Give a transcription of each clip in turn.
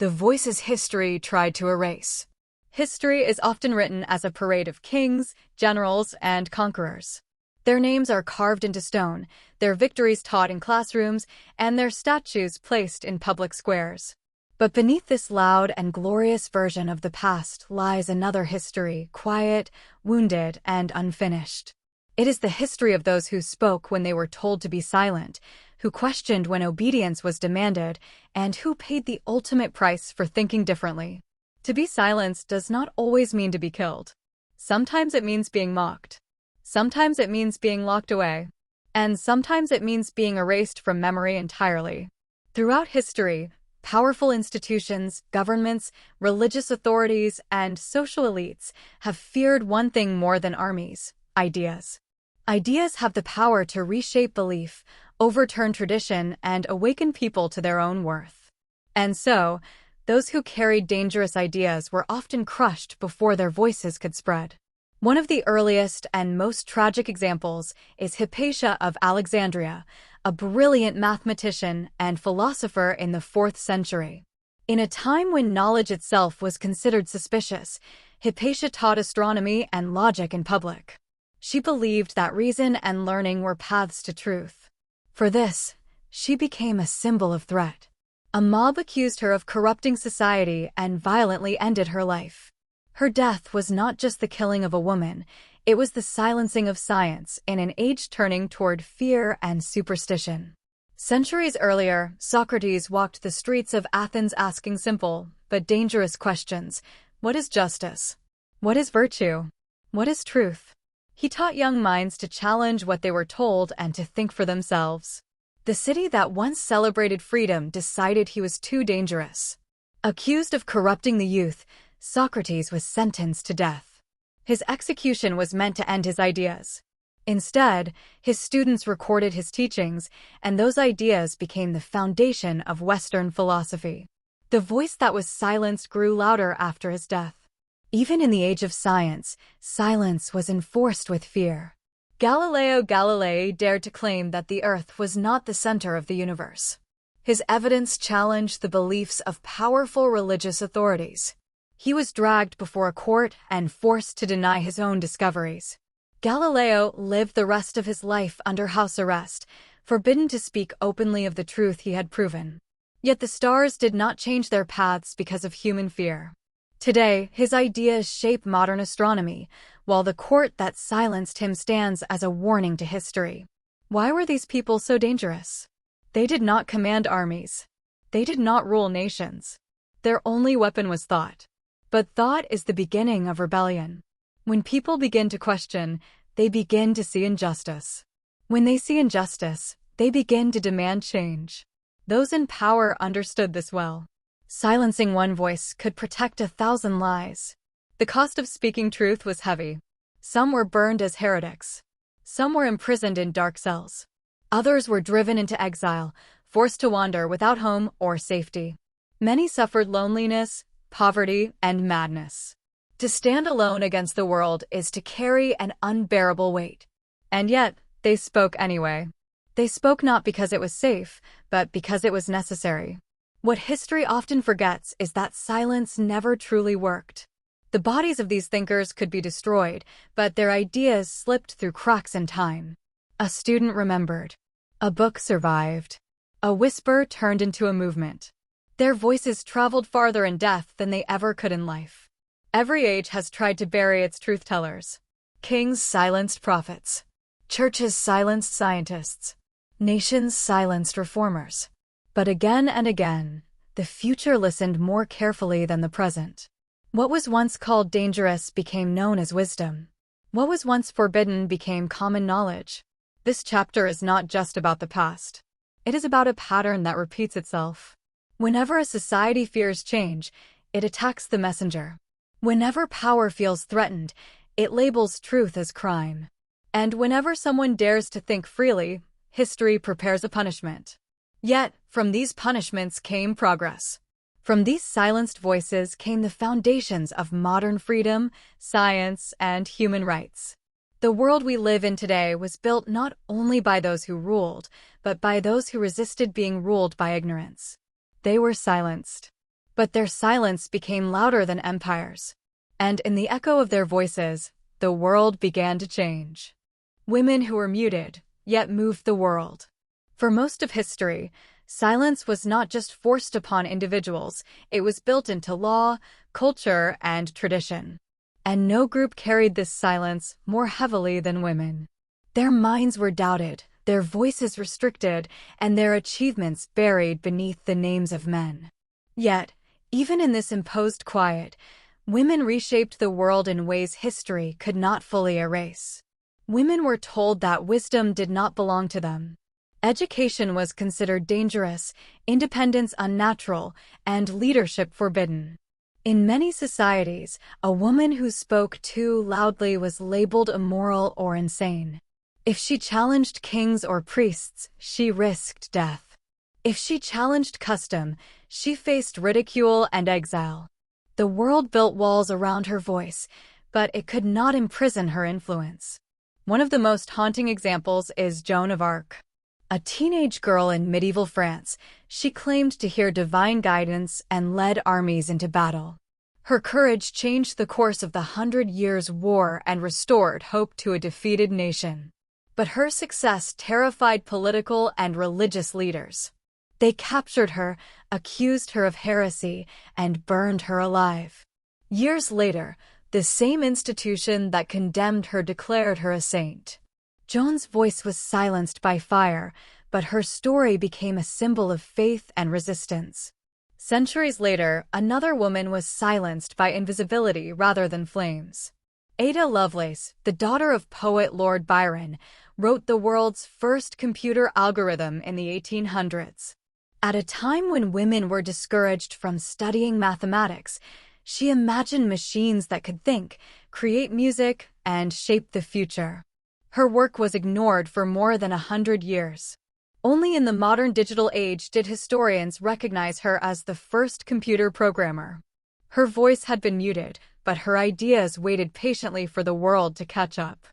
the voices history tried to erase. History is often written as a parade of kings, generals, and conquerors. Their names are carved into stone, their victories taught in classrooms, and their statues placed in public squares. But beneath this loud and glorious version of the past lies another history, quiet, wounded, and unfinished. It is the history of those who spoke when they were told to be silent, who questioned when obedience was demanded, and who paid the ultimate price for thinking differently. To be silenced does not always mean to be killed. Sometimes it means being mocked. Sometimes it means being locked away. And sometimes it means being erased from memory entirely. Throughout history, powerful institutions, governments, religious authorities, and social elites have feared one thing more than armies: ideas. Ideas have the power to reshape belief, overturn tradition, and awaken people to their own worth. And so, those who carried dangerous ideas were often crushed before their voices could spread. One of the earliest and most tragic examples is Hypatia of Alexandria, a brilliant mathematician and philosopher in the 4th century. In a time when knowledge itself was considered suspicious, Hypatia taught astronomy and logic in public. She believed that reason and learning were paths to truth. For this, she became a symbol of threat. A mob accused her of corrupting society and violently ended her life. Her death was not just the killing of a woman, it was the silencing of science in an age turning toward fear and superstition. Centuries earlier, Socrates walked the streets of Athens asking simple but dangerous questions. What is justice? What is virtue? What is truth? He taught young minds to challenge what they were told and to think for themselves. The city that once celebrated freedom decided he was too dangerous. Accused of corrupting the youth, Socrates was sentenced to death. His execution was meant to end his ideas. Instead, his students recorded his teachings, and those ideas became the foundation of Western philosophy. The voice that was silenced grew louder after his death. Even in the age of science, silence was enforced with fear. Galileo Galilei dared to claim that the Earth was not the center of the universe. His evidence challenged the beliefs of powerful religious authorities. He was dragged before a court and forced to deny his own discoveries. Galileo lived the rest of his life under house arrest, forbidden to speak openly of the truth he had proven. Yet the stars did not change their paths because of human fear. Today, his ideas shape modern astronomy, while the court that silenced him stands as a warning to history. Why were these people so dangerous? They did not command armies. They did not rule nations. Their only weapon was thought. But thought is the beginning of rebellion. When people begin to question, they begin to see injustice. When they see injustice, they begin to demand change. Those in power understood this well. Silencing one voice could protect 1,000 lies. The cost of speaking truth was heavy. Some were burned as heretics. Some were imprisoned in dark cells. Others were driven into exile, forced to wander without home or safety. Many suffered loneliness, poverty, and madness. To stand alone against the world is to carry an unbearable weight. And yet, they spoke anyway. They spoke not because it was safe, but because it was necessary. What history often forgets is that silence never truly worked. The bodies of these thinkers could be destroyed, but their ideas slipped through cracks in time. A student remembered. A book survived. A whisper turned into a movement. Their voices traveled farther in death than they ever could in life. Every age has tried to bury its truth-tellers. Kings silenced prophets. Churches silenced scientists. Nations silenced reformers. But again and again, the future listened more carefully than the present. What was once called dangerous became known as wisdom. What was once forbidden became common knowledge. This chapter is not just about the past. It is about a pattern that repeats itself. Whenever a society fears change, it attacks the messenger. Whenever power feels threatened, it labels truth as crime. And whenever someone dares to think freely, history prepares a punishment. Yet, from these punishments came progress. From these silenced voices came the foundations of modern freedom, science, and human rights. The world we live in today was built not only by those who ruled, but by those who resisted being ruled by ignorance. They were silenced. But their silence became louder than empires. And in the echo of their voices, the world began to change. Women who were muted, yet moved the world. For most of history, silence was not just forced upon individuals, it was built into law, culture, and tradition. And no group carried this silence more heavily than women. Their minds were doubted, their voices restricted, and their achievements buried beneath the names of men. Yet, even in this imposed quiet, women reshaped the world in ways history could not fully erase. Women were told that wisdom did not belong to them. Education was considered dangerous, independence unnatural, and leadership forbidden. In many societies, a woman who spoke too loudly was labeled immoral or insane. If she challenged kings or priests, she risked death. If she challenged custom, she faced ridicule and exile. The world built walls around her voice, but it could not imprison her influence. One of the most haunting examples is Joan of Arc. A teenage girl in medieval France, she claimed to hear divine guidance and led armies into battle. Her courage changed the course of the 100 Years' War and restored hope to a defeated nation. But her success terrified political and religious leaders. They captured her, accused her of heresy, and burned her alive. Years later, the same institution that condemned her declared her a saint. Joan's voice was silenced by fire, but her story became a symbol of faith and resistance. Centuries later, another woman was silenced by invisibility rather than flames. Ada Lovelace, the daughter of poet Lord Byron, wrote the world's first computer algorithm in the 1800s. At a time when women were discouraged from studying mathematics, she imagined machines that could think, create music, and shape the future. Her work was ignored for more than 100 years. Only in the modern digital age did historians recognize her as the first computer programmer. Her voice had been muted, but her ideas waited patiently for the world to catch up.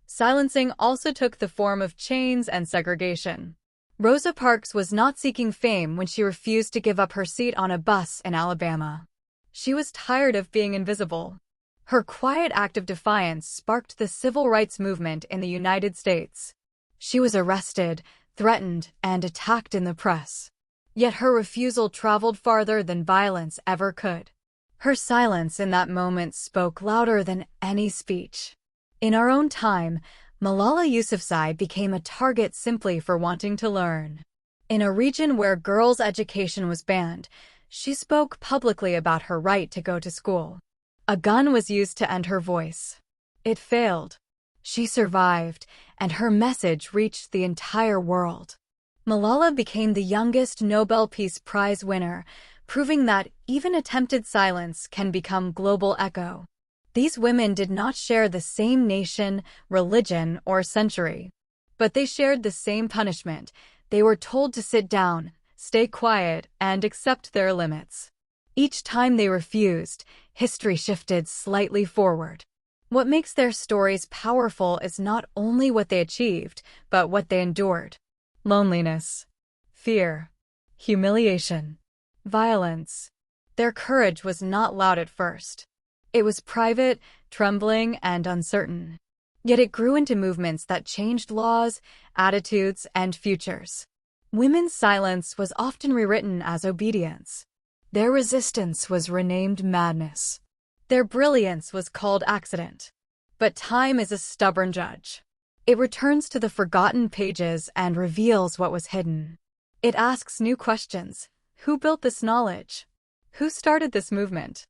Silencing also took the form of chains and segregation. Rosa Parks was not seeking fame when she refused to give up her seat on a bus in Alabama. She was tired of being invisible. Her quiet act of defiance sparked the civil rights movement in the United States. She was arrested, threatened, and attacked in the press. Yet her refusal traveled farther than violence ever could. Her silence in that moment spoke louder than any speech. In our own time, Malala Yousafzai became a target simply for wanting to learn. In a region where girls' education was banned, she spoke publicly about her right to go to school. A gun was used to end her voice. It failed. She survived, and her message reached the entire world. Malala became the youngest Nobel Peace Prize winner, proving that even attempted silence can become global echo. These women did not share the same nation, religion, or century. But they shared the same punishment. They were told to sit down, stay quiet, and accept their limits. Each time they refused, history shifted slightly forward. What makes their stories powerful is not only what they achieved, but what they endured. Loneliness, fear, humiliation, violence. Their courage was not loud at first. It was private, trembling, and uncertain. Yet it grew into movements that changed laws, attitudes, and futures. Women's silence was often rewritten as obedience. Their resistance was renamed madness. Their brilliance was called accident. But time is a stubborn judge. It returns to the forgotten pages and reveals what was hidden. It asks new questions. Who built this knowledge? Who started this movement?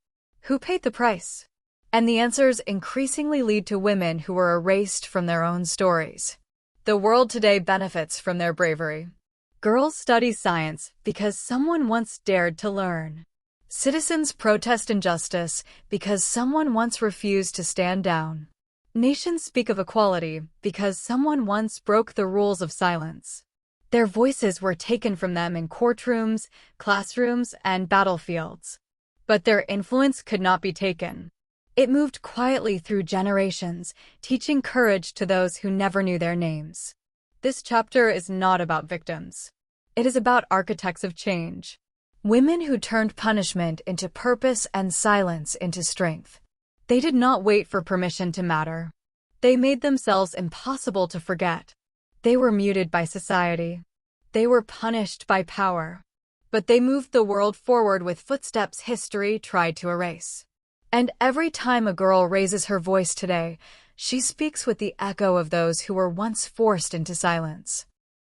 Who paid the price? And the answers increasingly lead to women who were erased from their own stories. The world today benefits from their bravery. Girls study science because someone once dared to learn. Citizens protest injustice because someone once refused to stand down. Nations speak of equality because someone once broke the rules of silence. Their voices were taken from them in courtrooms, classrooms, and battlefields. But their influence could not be taken. It moved quietly through generations, teaching courage to those who never knew their names. This chapter is not about victims. It is about architects of change. women who turned punishment into purpose and silence into strength. They did not wait for permission to matter. They made themselves impossible to forget. They were muted by society. They were punished by power. But they moved the world forward with footsteps history tried to erase. And every time a girl raises her voice today, she speaks with the echo of those who were once forced into silence.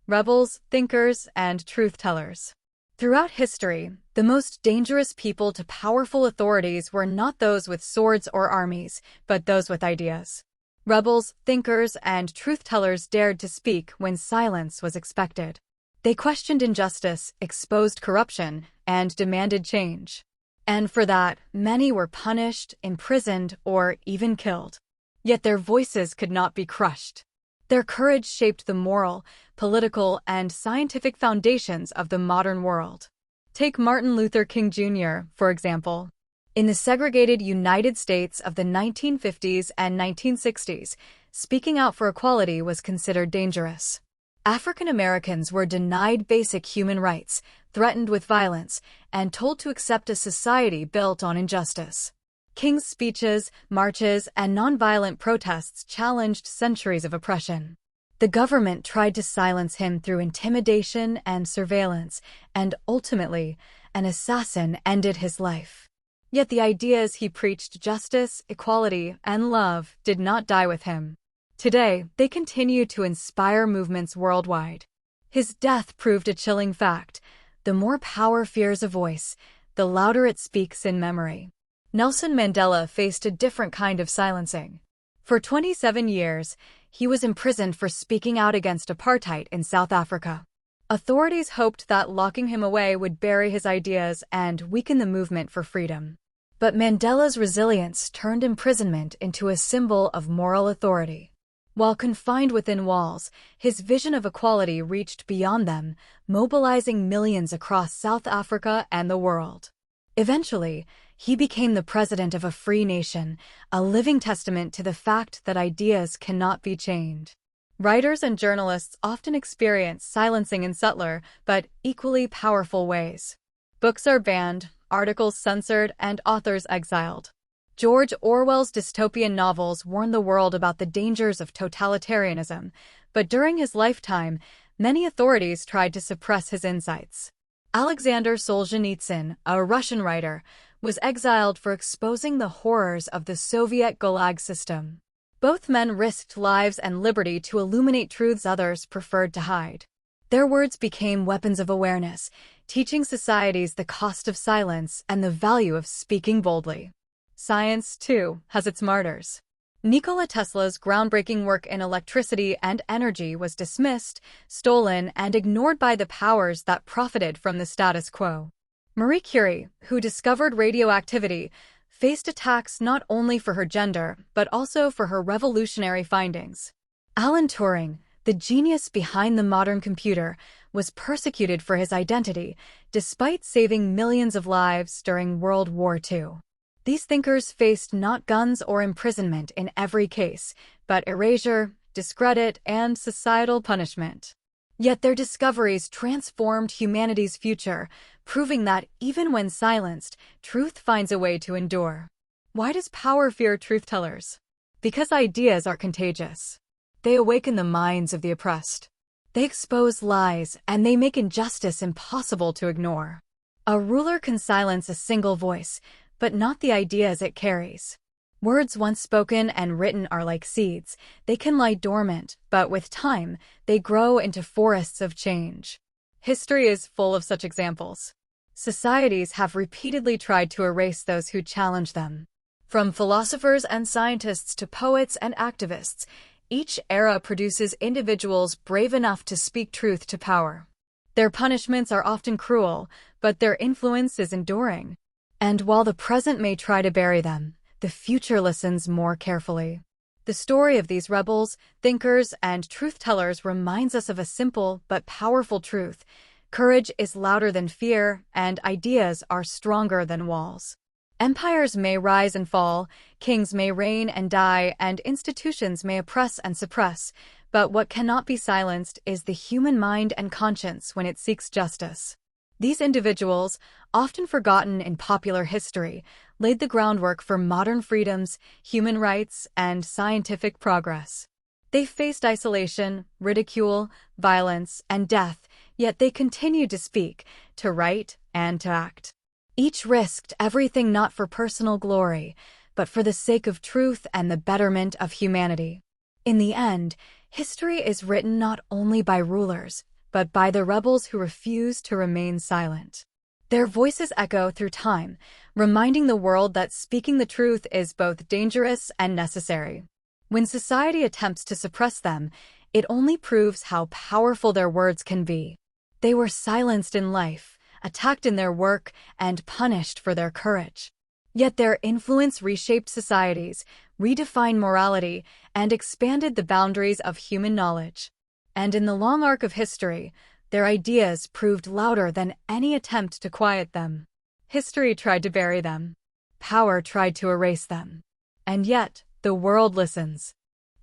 Rebels, thinkers, and truth-tellers. Throughout history, the most dangerous people to powerful authorities were not those with swords or armies, but those with ideas. Rebels, thinkers, and truth-tellers dared to speak when silence was expected. They questioned injustice, exposed corruption, and demanded change. And for that, many were punished, imprisoned, or even killed. Yet their voices could not be crushed. Their courage shaped the moral, political, and scientific foundations of the modern world. Take Martin Luther King Jr., for example. In the segregated United States of the 1950s and 1960s, speaking out for equality was considered dangerous. African Americans were denied basic human rights, threatened with violence, and told to accept a society built on injustice. King's speeches, marches, and nonviolent protests challenged centuries of oppression. The government tried to silence him through intimidation and surveillance, and ultimately, an assassin ended his life. Yet the ideas he preached, justice, equality, and love, did not die with him. Today, they continue to inspire movements worldwide. His death proved a chilling fact. The more power fears a voice, the louder it speaks in memory. Nelson Mandela faced a different kind of silencing. For 27 years, he was imprisoned for speaking out against apartheid in South Africa. Authorities hoped that locking him away would bury his ideas and weaken the movement for freedom. But Mandela's resilience turned imprisonment into a symbol of moral authority. While confined within walls, his vision of equality reached beyond them, mobilizing millions across South Africa and the world. Eventually, he became the president of a free nation, a living testament to the fact that ideas cannot be chained. Writers and journalists often experience silencing in subtler, but equally powerful ways. Books are banned, articles censored, and authors exiled. George Orwell's dystopian novels warned the world about the dangers of totalitarianism, but during his lifetime, many authorities tried to suppress his insights. Alexander Solzhenitsyn, a Russian writer, was exiled for exposing the horrors of the Soviet Gulag system. Both men risked lives and liberty to illuminate truths others preferred to hide. Their words became weapons of awareness, teaching societies the cost of silence and the value of speaking boldly. Science, too, has its martyrs. Nikola Tesla's groundbreaking work in electricity and energy was dismissed, stolen, and ignored by the powers that profited from the status quo. Marie Curie, who discovered radioactivity, faced attacks not only for her gender, but also for her revolutionary findings. Alan Turing, the genius behind the modern computer, was persecuted for his identity, despite saving millions of lives during World War II. These thinkers faced not guns or imprisonment in every case, but erasure, discredit, and societal punishment. Yet their discoveries transformed humanity's future, proving that even when silenced, truth finds a way to endure. Why does power fear truth-tellers? Because ideas are contagious. They awaken the minds of the oppressed. They expose lies, and they make injustice impossible to ignore. A ruler can silence a single voice, but not the ideas it carries. Words once spoken and written are like seeds. They can lie dormant, but with time, they grow into forests of change. History is full of such examples. Societies have repeatedly tried to erase those who challenge them. From philosophers and scientists to poets and activists, each era produces individuals brave enough to speak truth to power. Their punishments are often cruel, but their influence is enduring. And while the present may try to bury them, the future listens more carefully. The story of these rebels, thinkers, and truth-tellers reminds us of a simple but powerful truth. Courage is louder than fear, and ideas are stronger than walls. Empires may rise and fall, kings may reign and die, and institutions may oppress and suppress, but what cannot be silenced is the human mind and conscience when it seeks justice. These individuals, often forgotten in popular history, laid the groundwork for modern freedoms, human rights, and scientific progress. They faced isolation, ridicule, violence, and death, yet they continued to speak, to write, and to act. Each risked everything not for personal glory, but for the sake of truth and the betterment of humanity. In the end, history is written not only by rulers, but by the rebels who refuse to remain silent. Their voices echo through time, reminding the world that speaking the truth is both dangerous and necessary. When society attempts to suppress them, it only proves how powerful their words can be. They were silenced in life, attacked in their work, and punished for their courage. Yet their influence reshaped societies, redefined morality, and expanded the boundaries of human knowledge. And in the long arc of history, their ideas proved louder than any attempt to quiet them. History tried to bury them. Power tried to erase them. And yet, the world listens.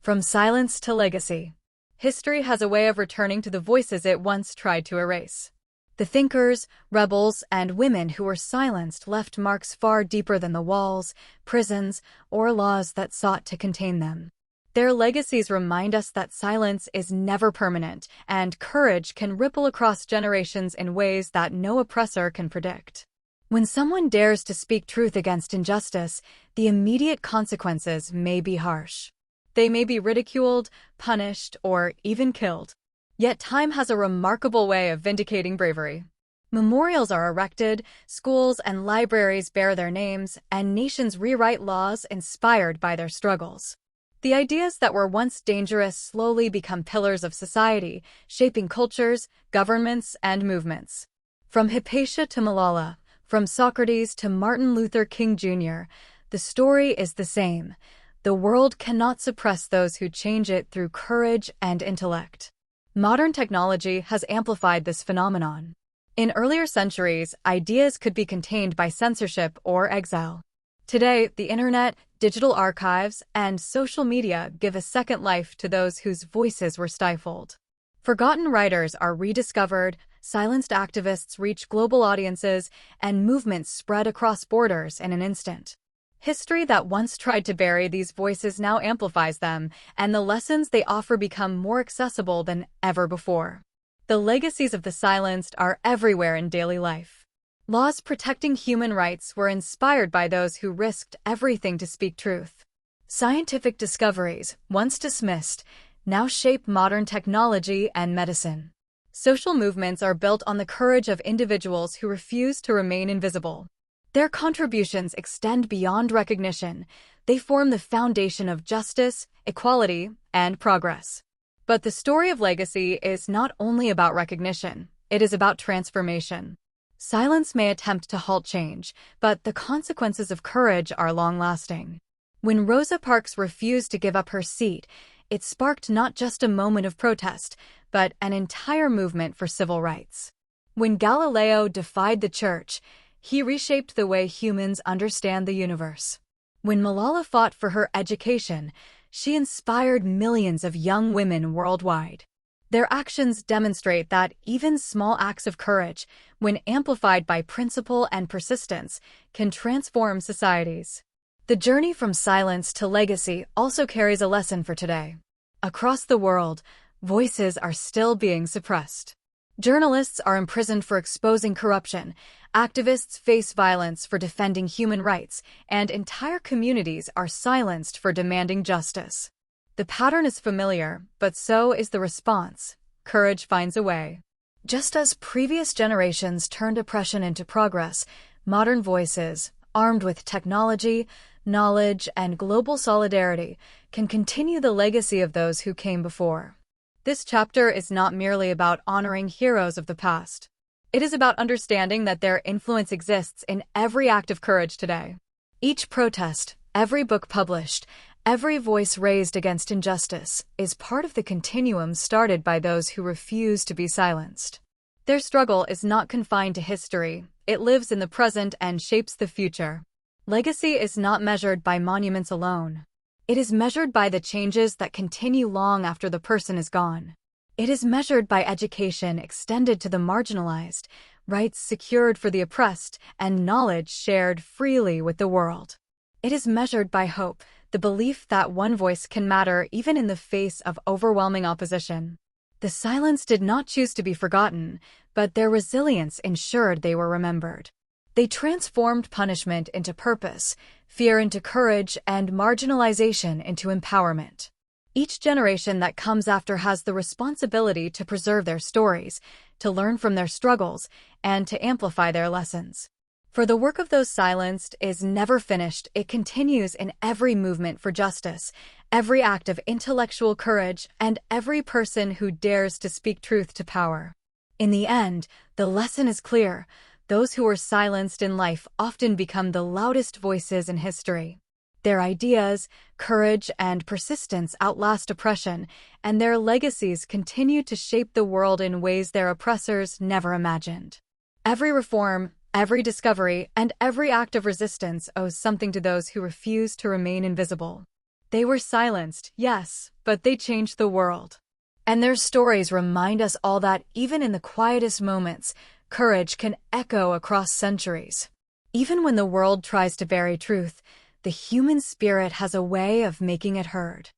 From silence to legacy, history has a way of returning to the voices it once tried to erase. The thinkers, rebels, and women who were silenced left marks far deeper than the walls, prisons, or laws that sought to contain them. Their legacies remind us that silence is never permanent, and courage can ripple across generations in ways that no oppressor can predict. When someone dares to speak truth against injustice, the immediate consequences may be harsh. They may be ridiculed, punished, or even killed. Yet time has a remarkable way of vindicating bravery. Memorials are erected, schools and libraries bear their names, and nations rewrite laws inspired by their struggles. The ideas that were once dangerous slowly become pillars of society, shaping cultures, governments, and movements. From Hypatia to Malala, from Socrates to Martin Luther King Jr., the story is the same. The world cannot suppress those who change it through courage and intellect. Modern technology has amplified this phenomenon. In earlier centuries, ideas could be contained by censorship or exile. Today, the internet, digital archives, and social media give a second life to those whose voices were stifled. Forgotten writers are rediscovered, silenced activists reach global audiences, and movements spread across borders in an instant. History that once tried to bury these voices now amplifies them, and the lessons they offer become more accessible than ever before. The legacies of the silenced are everywhere in daily life. Laws protecting human rights were inspired by those who risked everything to speak truth. Scientific discoveries, once dismissed, now shape modern technology and medicine. Social movements are built on the courage of individuals who refuse to remain invisible. Their contributions extend beyond recognition. They form the foundation of justice, equality, and progress. But the story of legacy is not only about recognition, it is about transformation. Silence may attempt to halt change, but the consequences of courage are long-lasting. When Rosa Parks refused to give up her seat, it sparked not just a moment of protest, but an entire movement for civil rights. When Galileo defied the church, he reshaped the way humans understand the universe. When Malala fought for her education, she inspired millions of young women worldwide. Their actions demonstrate that even small acts of courage, when amplified by principle and persistence, can transform societies. The journey from silence to legacy also carries a lesson for today. Across the world, voices are still being suppressed. Journalists are imprisoned for exposing corruption, activists face violence for defending human rights, and entire communities are silenced for demanding justice. The pattern is familiar, but so is the response. Courage finds a way. Just as previous generations turned oppression into progress, modern voices, armed with technology, knowledge, and global solidarity, can continue the legacy of those who came before. This chapter is not merely about honoring heroes of the past. It is about understanding that their influence exists in every act of courage today. Each protest, every book published, every voice raised against injustice is part of the continuum started by those who refuse to be silenced. Their struggle is not confined to history. It lives in the present and shapes the future. Legacy is not measured by monuments alone. It is measured by the changes that continue long after the person is gone. It is measured by education extended to the marginalized, rights secured for the oppressed, and knowledge shared freely with the world. It is measured by hope, the belief that one voice can matter even in the face of overwhelming opposition. The silence did not choose to be forgotten, but their resilience ensured they were remembered. They transformed punishment into purpose, fear into courage, and marginalization into empowerment. Each generation that comes after has the responsibility to preserve their stories, to learn from their struggles, and to amplify their lessons. For the work of those silenced is never finished. It continues in every movement for justice, every act of intellectual courage, and every person who dares to speak truth to power. In the end, the lesson is clear. Those who were silenced in life often become the loudest voices in history. Their ideas, courage, and persistence outlast oppression, and their legacies continue to shape the world in ways their oppressors never imagined. Every reform, every discovery, and every act of resistance owes something to those who refuse to remain invisible. They were silenced, yes, but they changed the world. And their stories remind us all that even in the quietest moments, courage can echo across centuries. Even when the world tries to bury truth, the human spirit has a way of making it heard.